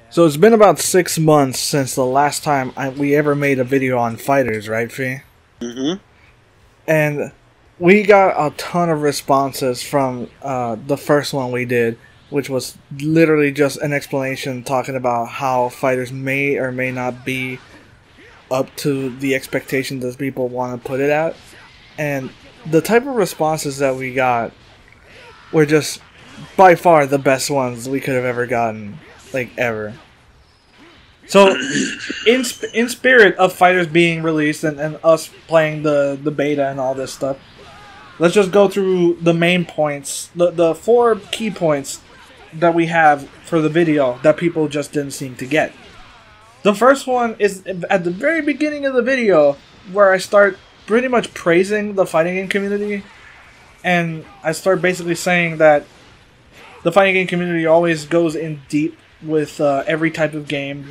So it's been about 6 months since the last time we ever made a video on fighters, right, Fee? Mm-hmm. And we got a ton of responses from the first one we did, which was literally just an explanation talking about how fighters may or may not be up to the expectations that people want to put it at. And the type of responses that we got were just by far the best ones we could have ever gotten, like ever. So, in spirit of fighters being released and us playing the beta and all this stuff, let's just go through the main points, the 4 key points that we have for the video that people just didn't seem to get. The first one is at the very beginning of the video, where I start pretty much praising the fighting game community, and I start basically saying that the fighting game community always goes in deep with every type of game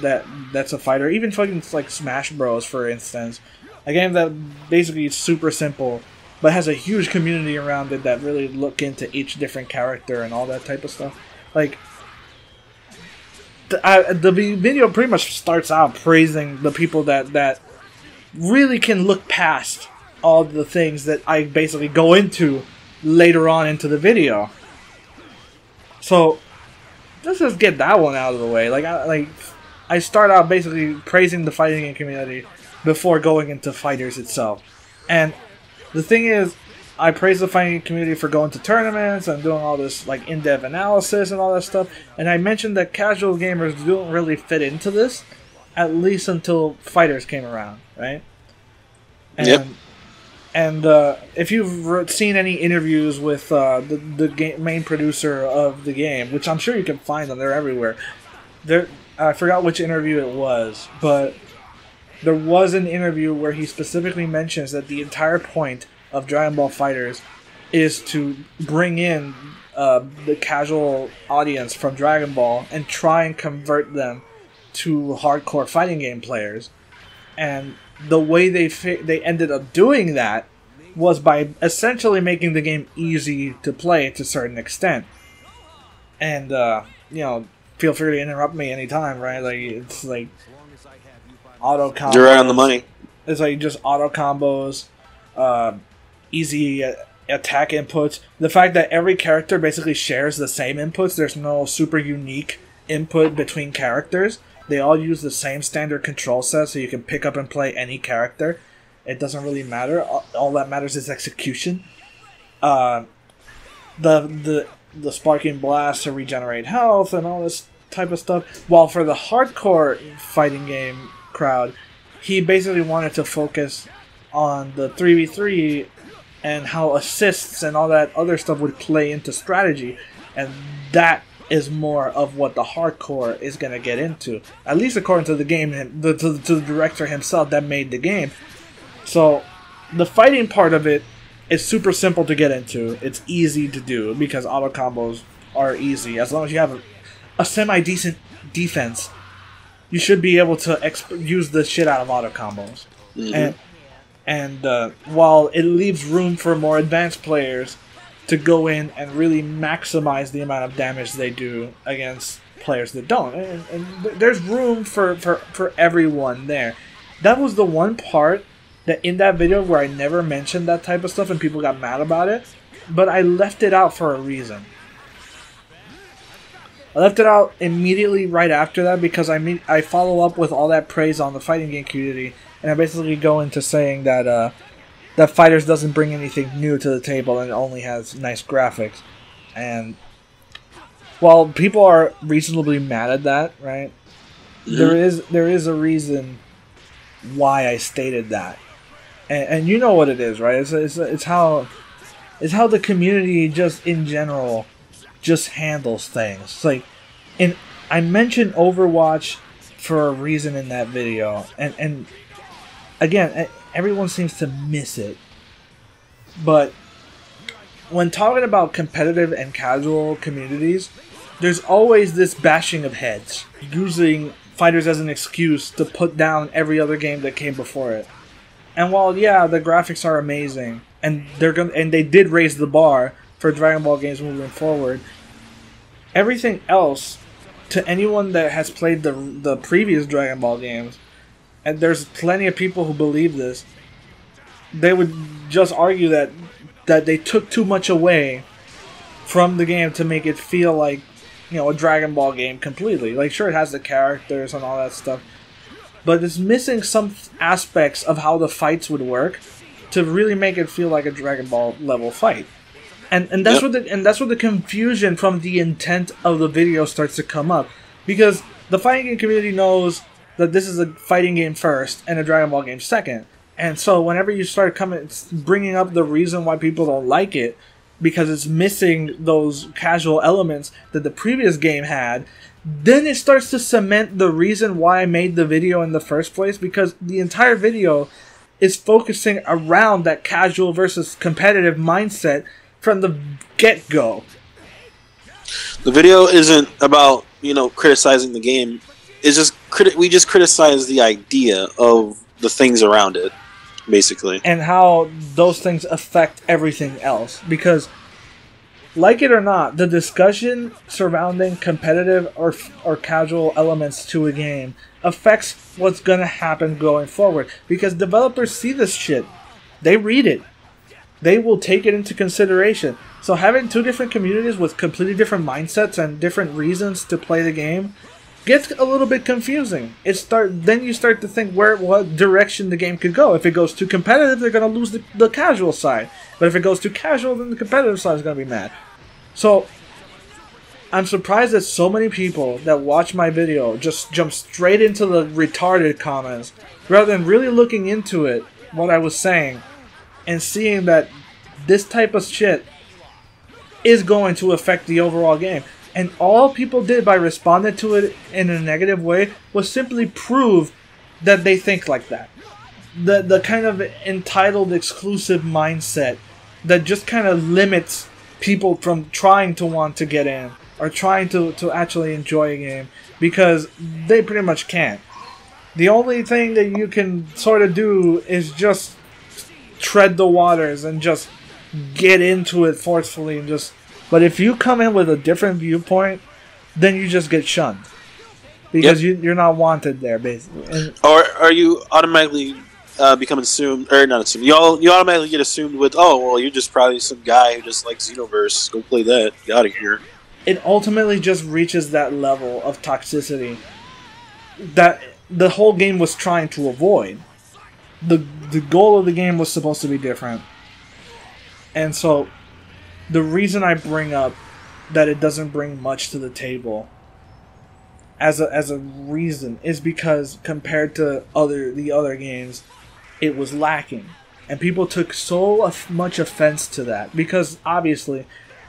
that's a fighter, even fucking like Smash Bros, for instance, a game that basically is super simple but has a huge community around it that really look into each different character and all that type of stuff. Like the video pretty much starts out praising the people that really can look past all the things that I basically go into later on into the video. So let's just get that one out of the way. I start out basically praising the fighting game community before going into fighters itself. And the thing is, I praise the fighting game community for going to tournaments and doing all this like in-depth analysis and all that stuff. And I mentioned that casual gamers don't really fit into this, at least until fighters came around, right? And, yep. And if you've seen any interviews with the main producer of the game, which I'm sure you can find them, they're everywhere. I forgot which interview it was, but there was an interview where he specifically mentions that the entire point of Dragon Ball FighterZ is to bring in the casual audience from Dragon Ball and try and convert them to hardcore fighting game players. And the way they ended up doing that was by essentially making the game easy to play to a certain extent. And, feel free to interrupt me anytime, right? Like, it's like auto combos. You're right on the money. It's like just auto combos, easy attack inputs. The fact that every character basically shares the same inputs, there's no super unique input between characters. They all use the same standard control set, so you can pick up and play any character. It doesn't really matter. All that matters is execution. The sparking blast to regenerate health and all this type of stuff. While for the hardcore fighting game crowd, he basically wanted to focus on the 3v3 and how assists and all that other stuff would play into strategy, and that is more of what the hardcore is going to get into, at least according to the game, to the director himself that made the game. So the fighting part of it is super simple to get into. It's easy to do because auto combos are easy. As long as you have a semi-decent defense, you should be able to use the shit out of auto combos. Mm-hmm. And while it leaves room for more advanced players to go in and really maximize the amount of damage they do against players that don't. And there's room for everyone there. That was the one part that in that video where I never mentioned that type of stuff and people got mad about it, but I left it out for a reason. I left it out immediately right after that because I follow up with all that praise on the fighting game community, and I basically go into saying that that fighters doesn't bring anything new to the table and it only has nice graphics. And while people are reasonably mad at that, right? Mm-hmm. There is a reason why I stated that, and you know what it is, right? It's how the community just in general just handles things. It's like, and I mentioned Overwatch for a reason in that video, and again, everyone seems to miss it. But when talking about competitive and casual communities, there's always this bashing of heads, using fighters as an excuse to put down every other game that came before it. And while yeah, the graphics are amazing, and they did raise the bar for Dragon Ball games moving forward, everything else to anyone that has played the previous Dragon Ball games, and there's plenty of people who believe this, they would just argue that they took too much away from the game to make it feel like, you know, a Dragon Ball game completely. Like, sure, it has the characters and all that stuff, but it's missing some aspects of how the fights would work to really make it feel like a Dragon Ball level fight. And that's where the confusion from the intent of the video starts to come up, because the fighting game community knows that this is a fighting game first and a Dragon Ball game second. And so whenever you start bringing up the reason why people don't like it, because it's missing those casual elements that the previous game had, then it starts to cement the reason why I made the video in the first place, because the entire video is focusing around that casual versus competitive mindset from the get-go. The video isn't about, you know, criticizing the game. It's just we just criticize the idea of the things around it, basically, and how those things affect everything else. Because, like it or not, the discussion surrounding competitive or casual elements to a game affects what's going to happen going forward. Because developers see this shit. They read it. They will take it into consideration. So having two different communities with completely different mindsets and different reasons to play the game gets a little bit confusing. Then you start to think what direction the game could go. If it goes too competitive, they're going to lose the casual side. But if it goes too casual, then the competitive side is going to be mad. So I'm surprised that so many people that watch my video just jump straight into the retarded comments rather than really looking into it, what I was saying, and seeing that this type of shit is going to affect the overall game. And all people did by responding to it in a negative way was simply prove that they think like that. The kind of entitled exclusive mindset that just kind of limits people from trying to want to get in or trying to actually enjoy a game, because they pretty much can't. The only thing that you can sort of do is just tread the waters and just get into it forcefully and just... But if you come in with a different viewpoint, then you just get shunned. Because you're not wanted there, basically. And, or are you automatically become assumed, or not assumed, you automatically get assumed with, oh, well, you're just probably some guy who just likes Xenoverse, go play that, get out of here. It ultimately just reaches that level of toxicity that the whole game was trying to avoid. The goal of the game was supposed to be different. And so the reason I bring up that it doesn't bring much to the table as a reason is because compared to the other games, it was lacking. And people took so much offense to that, because obviously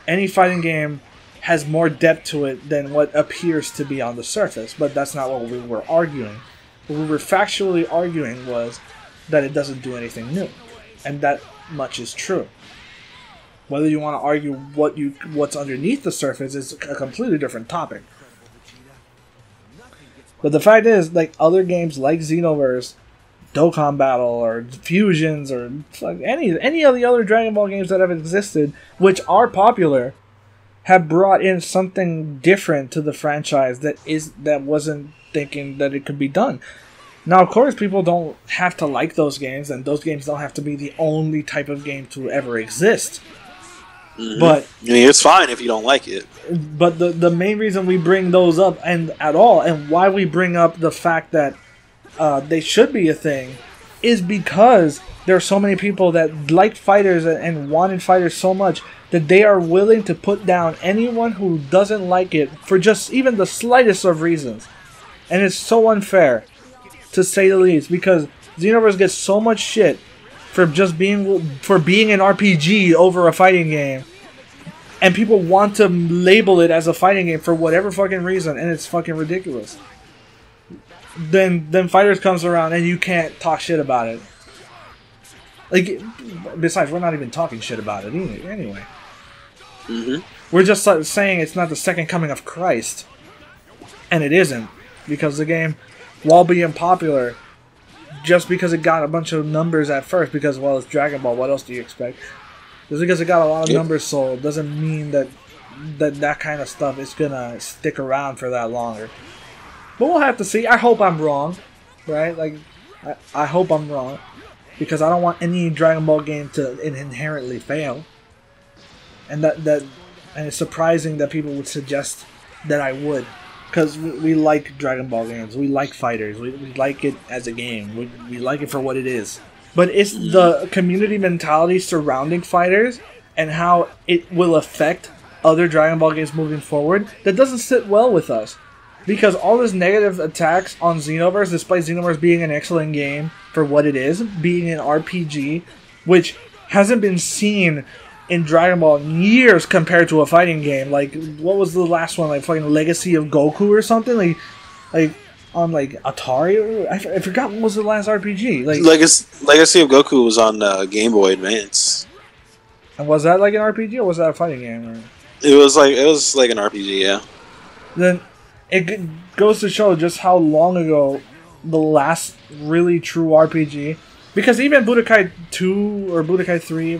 any fighting game has more depth to it than what appears to be on the surface. But that's not what we were arguing. What we were factually arguing was that it doesn't do anything new. And that much is true. Whether you want to argue what's underneath the surface is a completely different topic. But the fact is, like other games like Xenoverse, Dokkan Battle, or Fusions, or any of the other Dragon Ball games that have existed, which are popular, have brought in something different to the franchise that wasn't thinking that it could be done. Now, of course, people don't have to like those games, and those games don't have to be the only type of game to ever exist. Mm-hmm. But I mean, it's fine if you don't like it. But the main reason we bring those up and why we bring up the fact that they should be a thing is because there are so many people that like fighters and wanted fighters so much that they are willing to put down anyone who doesn't like it for just even the slightest of reasons. And it's so unfair, to say the least, because Xenoverse gets so much shit for just being an RPG over a fighting game, and people want to label it as a fighting game for whatever fucking reason, and it's fucking ridiculous. Then FighterZ comes around and you can't talk shit about it. Like, besides, we're not even talking shit about it anyway. Mm-hmm. We're just saying it's not the second coming of Christ, and it isn't, because the game, while being popular, just because it got a bunch of numbers at first, because, well, it's Dragon Ball, what else do you expect? Just because it got a lot of numbers sold doesn't mean that that kind of stuff is gonna stick around for that longer. But we'll have to see. I hope I'm wrong, right? Like, I hope I'm wrong, because I don't want any Dragon Ball game to inherently fail. And and it's surprising that people would suggest that I would, because we like Dragon Ball games. We like fighters. We like it as a game. We like it for what it is. But it's the community mentality surrounding fighters and how it will affect other Dragon Ball games moving forward that doesn't sit well with us. Because all this negative attacks on Xenoverse, despite Xenoverse being an excellent game for what it is, being an RPG, which hasn't been seen in Dragon Ball in years compared to a fighting game. Like, what was the last one? Like, fucking Legacy of Goku or something? Like on, like, Atari? I forgot what was the last RPG. Like, Legacy of Goku was on Game Boy Advance. And was that like an RPG, or was that a fighting game? Or? It was like an RPG, yeah. Then it goes to show just how long ago the last really true RPG, because even Budokai 2 or Budokai 3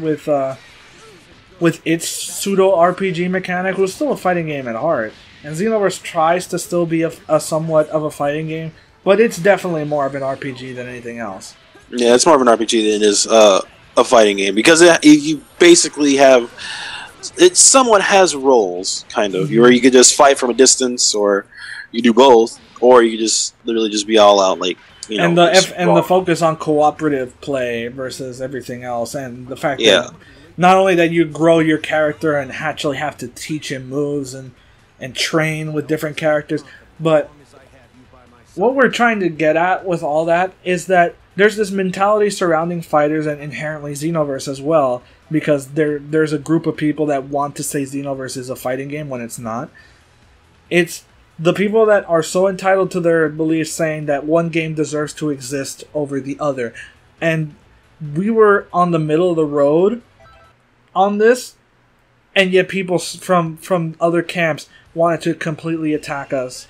with its pseudo RPG mechanic was still a fighting game at heart. And Xenoverse tries to still be a somewhat of a fighting game, but it's definitely more of an RPG than anything else. Yeah, it's more of an RPG than it is a fighting game, because you basically have, it somewhat has roles, kind of, where you could just fight from a distance, or you do both, or you could just literally just be all out, like, you know. And the focus on cooperative play versus everything else, and the fact that not only that you grow your character and actually have to teach him moves and train with different characters, but what we're trying to get at with all that is that there's this mentality surrounding fighters and inherently Xenoverse as well, because there's a group of people that want to say Xenoverse is a fighting game when it's not. It's the people that are so entitled to their beliefs saying that one game deserves to exist over the other. And we were on the middle of the road on this, and yet people from other camps wanted to completely attack us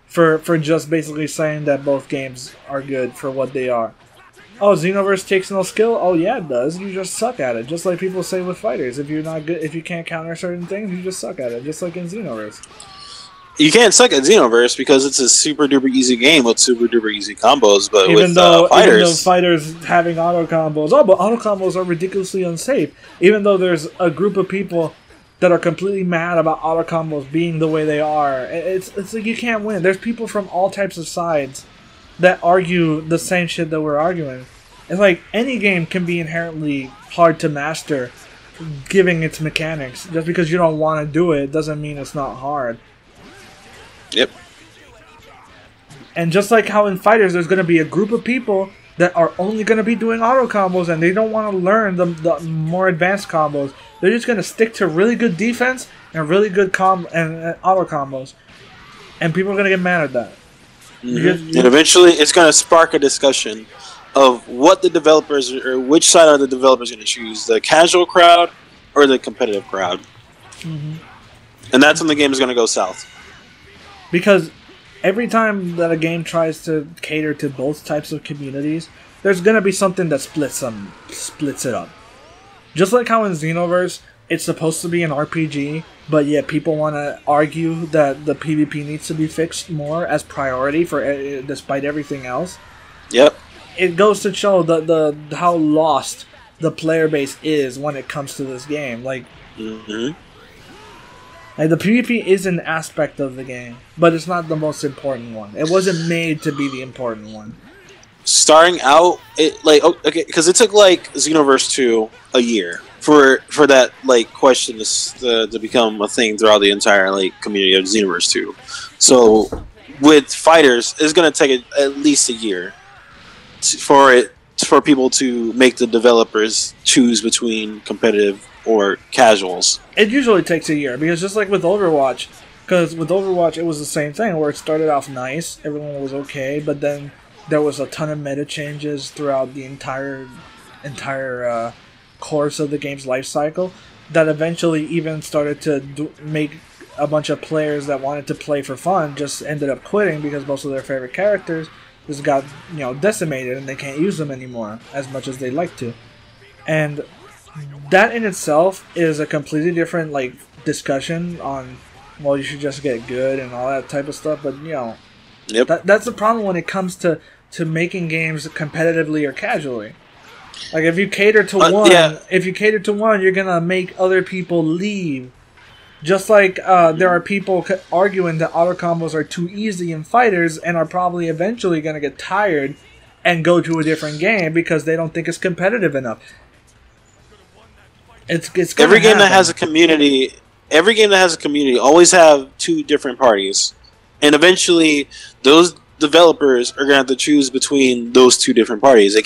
for just basically saying that both games are good for what they are. Oh, Xenoverse takes no skill? Oh yeah, it does. You just suck at it. Just like people say with fighters. If you're not good, if you can't counter certain things, you just suck at it. Just like in Xenoverse. You can't suck at Xenoverse because it's a super duper easy game with super duper easy combos, but even with though fighters having auto combos, but auto combos are ridiculously unsafe. Even though there's a group of people that are completely mad about auto combos being the way they are, it's like you can't win. There's people from all types of sides that argue the same shit that we're arguing. It's like any game can be inherently hard to master, given its mechanics. Just because you don't want to do it doesn't mean it's not hard. Yep. And just like how in fighters, there's going to be a group of people that are only going to be doing auto combos, and they don't want to learn the more advanced combos. They're just going to stick to really good defense and really good auto combos, and people are going to get mad at that. Mm-hmm. And eventually, it's going to spark a discussion of what the developers, or which side are the developers going to choose: the casual crowd or the competitive crowd. Mm-hmm. And that's when the game is going to go south. Because every time that a game tries to cater to both types of communities, there's going to be something that splits it up. Just like how in Xenoverse, it's supposed to be an RPG, but yet people want to argue that the PvP needs to be fixed more as priority for despite everything else. Yep. It goes to show the how lost the player base is when it comes to this game. Like, like, the PvP is an aspect of the game, but it's not the most important one. It wasn't made to be the important one. Starting out, because it took like Xenoverse 2 a year for that like question to become a thing throughout the entire like community of Xenoverse 2. So with fighters, it's gonna take at least a year for people to make the developers choose between competitive or casuals. It usually takes a year, because just like with Overwatch, because with Overwatch it was the same thing, where it started off nice, everyone was okay, but then there was a ton of meta changes throughout the entire course of the game's life cycle that eventually even started to make a bunch of players that wanted to play for fun just ended up quitting because most of their favorite characters just got, decimated, and they can't use them anymore as much as they'd like to. And that in itself is a completely different discussion on, well, you should just get good and all that type of stuff. But you know, Yep. that's the problem when it comes to making games competitively or casually. Like if you cater to one, you're gonna make other people leave. Just like there are people arguing that auto combos are too easy in fighters and are probably eventually gonna get tired and go to a different game because they don't think it's competitive enough. It's every game that has a community. Every game that has a community always have two different parties, and eventually those developers are gonna have to choose between those two different parties. They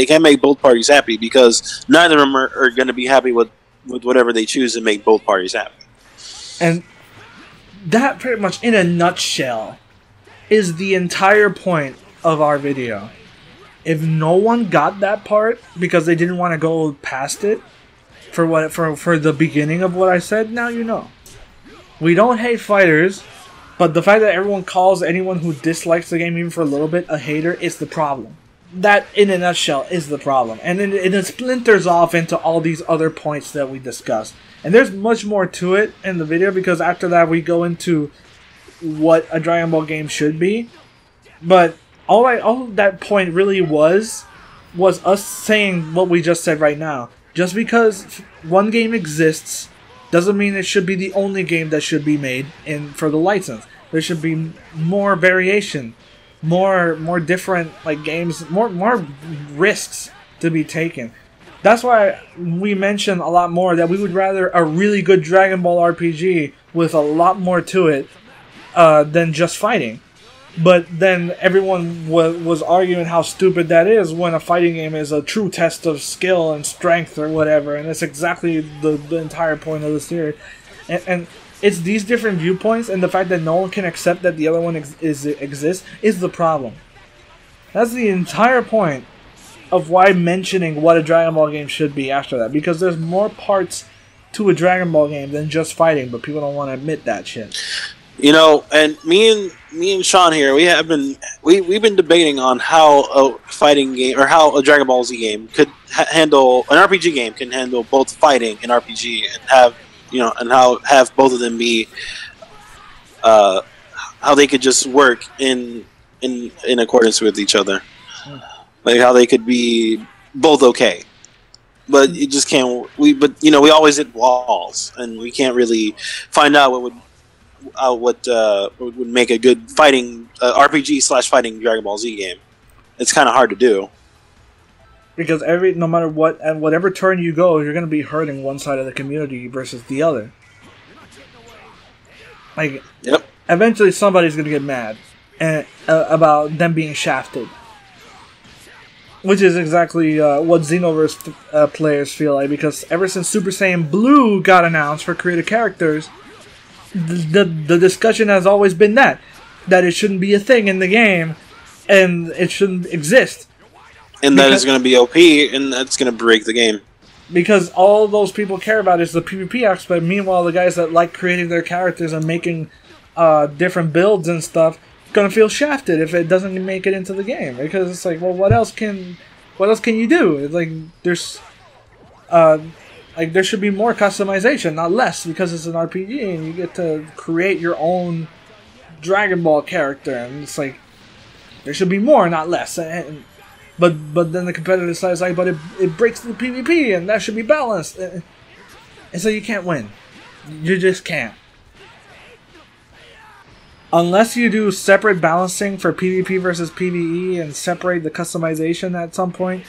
can't make both parties happy because neither of them are gonna be happy with whatever they choose to make both parties happy. And that pretty much, in a nutshell, is the entire point of our video. If no one got that part because they didn't want to go past it for the beginning of what I said, now you know. We don't hate fighters, but the fact that everyone calls anyone who dislikes the game even for a little bit a hater is the problem. That, in a nutshell, is the problem. And then it splinters off into all these other points that we discussed. And there's much more to it in the video because after that we go into what a Dragon Ball game should be. But all that point really was us saying what we just said right now. Just because one game exists doesn't mean it should be the only game that should be made for the license. There should be more variation, more different like games, more risks to be taken. That's why we mention a lot more that we would rather a really good Dragon Ball RPG with a lot more to it than just fighting. But then everyone was arguing how stupid that is when a fighting game is a true test of skill and strength or whatever, and that's exactly the entire point of the series. And it's these different viewpoints and the fact that no one can accept that the other one exists is the problem. That's the entire point of why mentioning what a Dragon Ball game should be after that, because there's more parts to a Dragon Ball game than just fighting, but people don't want to admit that shit. You know, and me and Sean here, we've been debating on how a fighting game or how a Dragon Ball Z game could handle an RPG game can handle both fighting and RPG and have both of them be how they could just work in accordance with each other. Like how they could be both okay, but you just can't. We always hit walls, and we can't really find out what would make a good fighting RPG/fighting Dragon Ball Z game. It's kind of hard to do because no matter what, and whatever turn you go, you're going to be hurting one side of the community versus the other. Like, yep. Eventually, somebody's going to get mad about them being shafted. Which is exactly what Xenoverse players feel like, because ever since Super Saiyan Blue got announced for creative characters, the discussion has always been that it shouldn't be a thing in the game, and it shouldn't exist. And that is going to be OP, and that's going to break the game. Because all those people care about is the PvP aspect, meanwhile the guys that like creating their characters and making different builds and stuff gonna feel shafted if it doesn't make it into the game, because it's like, well, what else can you do? It's like there should be more customization, not less, because it's an RPG and you get to create your own Dragon Ball character, and it's like there should be more, not less. But then the competitive side is like, but it breaks the PvP and that should be balanced, and so you can't win. You just can't. Unless you do separate balancing for PvP versus PvE and separate the customization at some point.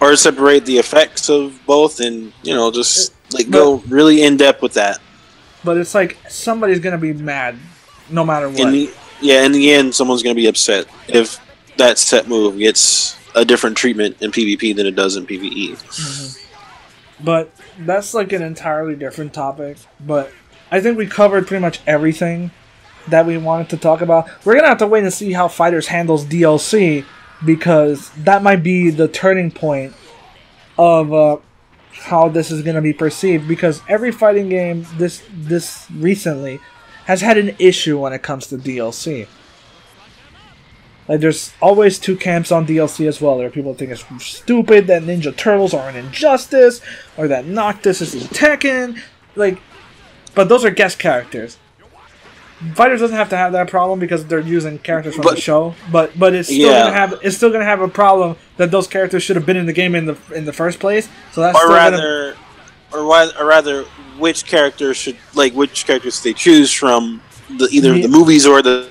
Or separate the effects of both and, go really in-depth with that. But it's like, somebody's going to be mad no matter what. In the end, someone's going to be upset if that set move gets a different treatment in PvP than it does in PvE. Mm-hmm. But that's like an entirely different topic. But I think we covered pretty much everything that we wanted to talk about. We're gonna have to wait and see how FighterZ handles DLC, because that might be the turning point of how this is gonna be perceived, because every fighting game this recently has had an issue when it comes to DLC. Like, there's always two camps on DLC as well. There are people who think it's stupid that Ninja Turtles are an injustice, or that Noctis is in Tekken. Like, But those are guest characters. Fighters doesn't have to have that problem because they're using characters from the show, but it's still gonna have a problem that those characters should have been in the game in the first place. So that's or rather, which characters they choose from either the movies or the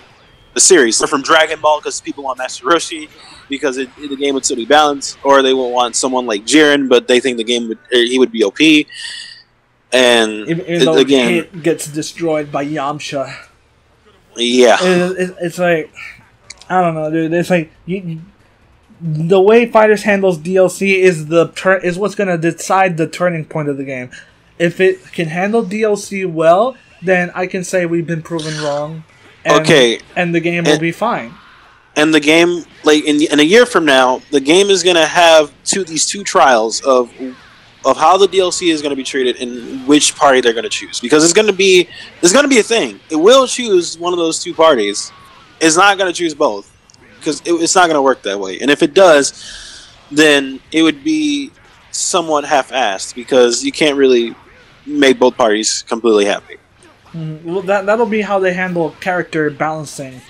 series, or from Dragon Ball because people want Master Roshi because the game would still be balanced, or they will want someone like Jiren, but they think he would be OP. And even though Hit gets destroyed by Yamcha. Yeah, it's like, I don't know, dude. It's like the way Fighters handles DLC is what's gonna decide the turning point of the game. If it can handle DLC well, then I can say we've been proven wrong. And the game will be fine. And the game, like in a year from now, the game is gonna have these two trials of how the DLC is going to be treated and which party they're going to choose, because it's going to be a thing. It will choose one of those two parties. It's not going to choose both because it's not going to work that way. And if it does, then it would be somewhat half-assed because you can't really make both parties completely happy. Well, that'll be how they handle character balancing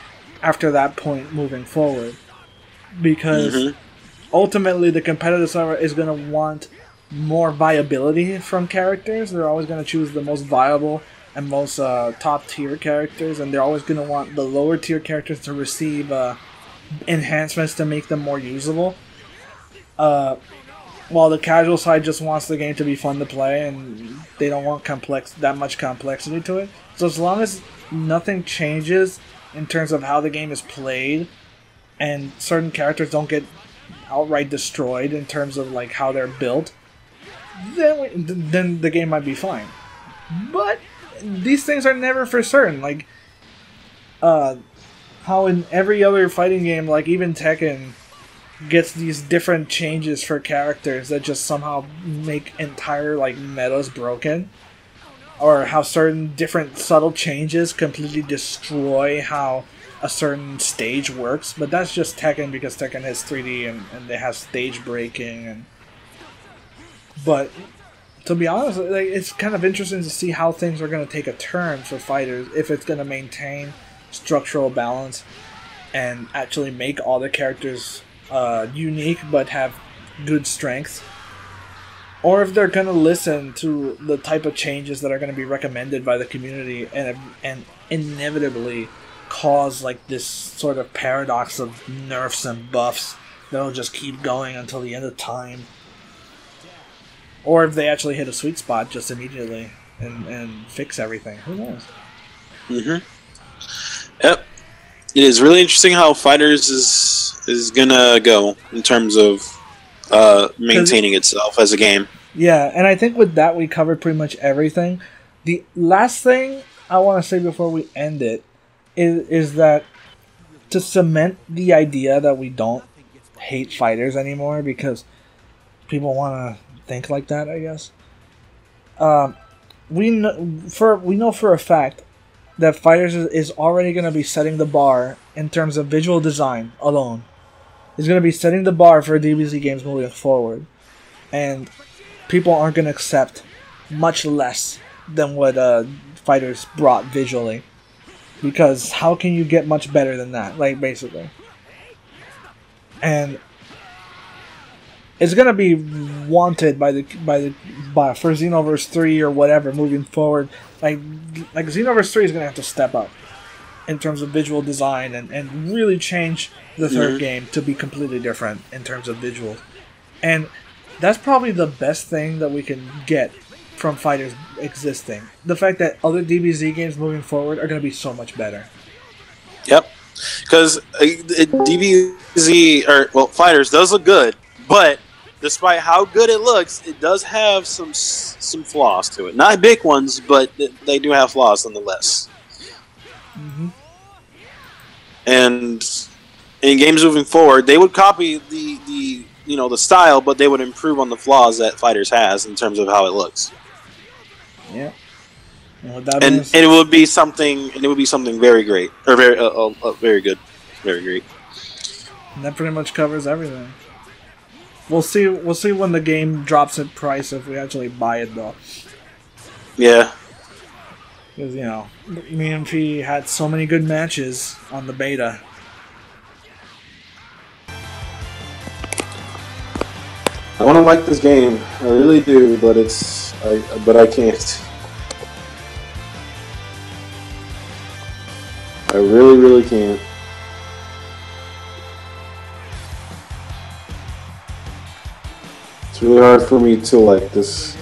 after that point moving forward, because ultimately the competitive server is going to want more viability from characters. They're always going to choose the most viable and most top tier characters, and they're always going to want the lower tier characters to receive enhancements to make them more usable. While the casual side just wants the game to be fun to play, and they don't want that much complexity to it. So as long as nothing changes in terms of how the game is played, and certain characters don't get outright destroyed in terms of like how they're built, then the game might be fine. But these things are never for certain. Like how in every other fighting game, like even Tekken, gets these different changes for characters that just somehow make entire like metas broken, or how certain different subtle changes completely destroy how a certain stage works. But that's just Tekken because Tekken has 3D and they have stage breaking. But to be honest, like, it's kind of interesting to see how things are going to take a turn for Fighters, if it's going to maintain structural balance and actually make all the characters unique but have good strengths, or if they're going to listen to the type of changes that are going to be recommended by the community and inevitably cause like this sort of paradox of nerfs and buffs that'll just keep going until the end of time. Or if they actually hit a sweet spot just immediately and fix everything. Who knows? Yep. It is really interesting how Fighters is gonna go in terms of maintaining itself as a game. Yeah, and I think with that we covered pretty much everything. The last thing I want to say before we end it is that to cement the idea that we don't hate Fighters anymore because people want to think like that, I guess. We know for a fact that Fighters is already going to be setting the bar in terms of visual design alone. It's going to be setting the bar for DBZ games moving forward, and people aren't going to accept much less than what Fighters brought visually, because how can you get much better than that? Like, basically, and it's gonna be wanted by for Xenoverse 3 or whatever moving forward. Like Xenoverse 3 is gonna have to step up in terms of visual design and really change the third game to be completely different in terms of visuals. And that's probably the best thing that we can get from Fighters existing. The fact that other DBZ games moving forward are gonna be so much better. Yep, because Fighters does look good, but despite how good it looks, it does have some flaws to it. Not big ones, but they do have flaws nonetheless. And in games moving forward, they would copy the style, but they would improve on the flaws that Fighters has in terms of how it looks. Yeah. And it would be something. And it would be something very great, or very good, very great. And that pretty much covers everything. We'll see when the game drops in price if we actually buy it, though. Yeah. Because, you know, me and P had so many good matches on the beta. I want to like this game. I really do, but but I can't. I really, really can't. It's really hard for me to like this.